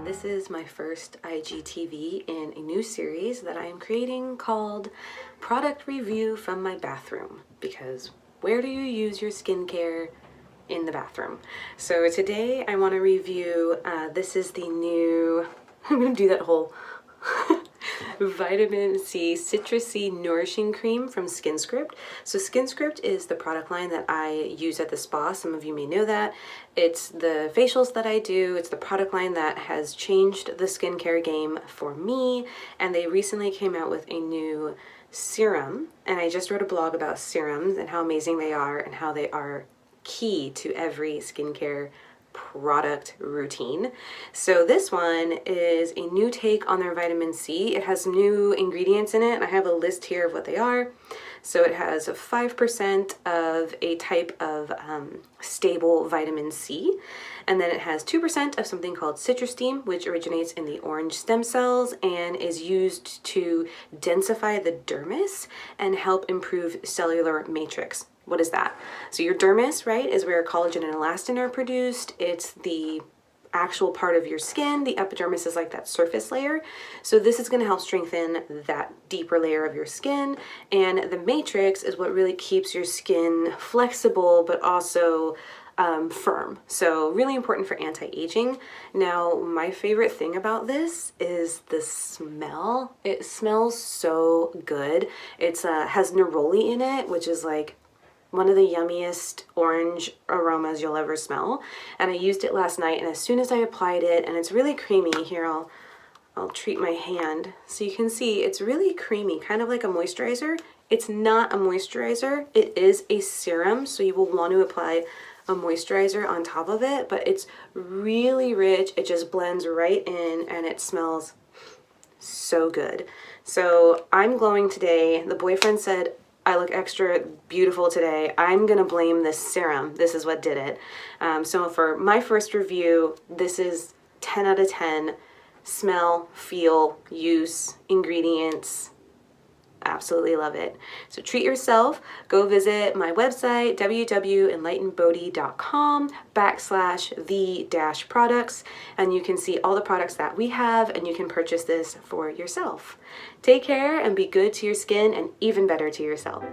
This is my first IGTV in a new series that I am creating called Product Review from My Bathroom, because where do you use your skincare? In the bathroom. So today I want to review, this is the new, I'm going to do that whole Vitamin C Citrus-C Nourishing Cream from SkinScript. So SkinScript is the product line that I use at the spa. Some of you may know that. It's the facials that I do. It's the product line that has changed the skincare game for me. And they recently came out with a new serum. And I just wrote a blog about serums and how amazing they are and how they are key to every skincare product routine. So this one is a new take on their vitamin C. It has new ingredients in it, and I have a list here of what they are. So it has 5% of a type of stable vitamin C, and then it has 2% of something called citrus steam, which originates in the orange stem cells and is used to densify the dermis and help improve cellular matrix. What is that? So your dermis, right, is where collagen and elastin are produced. It's the actual part of your skin. The epidermis is like that surface layer. So this is going to help strengthen that deeper layer of your skin. And the matrix is what really keeps your skin flexible, but also firm. So really important for anti-aging. Now, my favorite thing about this is the smell. It smells so good. It's has neroli in it, which is like one of the yummiest orange aromas you'll ever smell. And I used it last night, and as soon as I applied it, and it's really creamy. Here, I'll treat my hand so you can see it's really creamy, kind of like a moisturizer. It's not a moisturizer, it is a serum, so you will want to apply a moisturizer on top of it, but it's really rich. It just blends right in and it smells so good. So I'm glowing today. The boyfriend said I look extra beautiful today. I'm gonna blame this serum. This is what did it. So for my first review, this is 10 out of 10. Smell, feel, use, ingredients. Absolutely love it. So treat yourself. Go visit my website, www.enlightenedbodie.com/the-products, and you can see all the products that we have, and you can purchase this for yourself. Take care and be good to your skin and even better to yourself.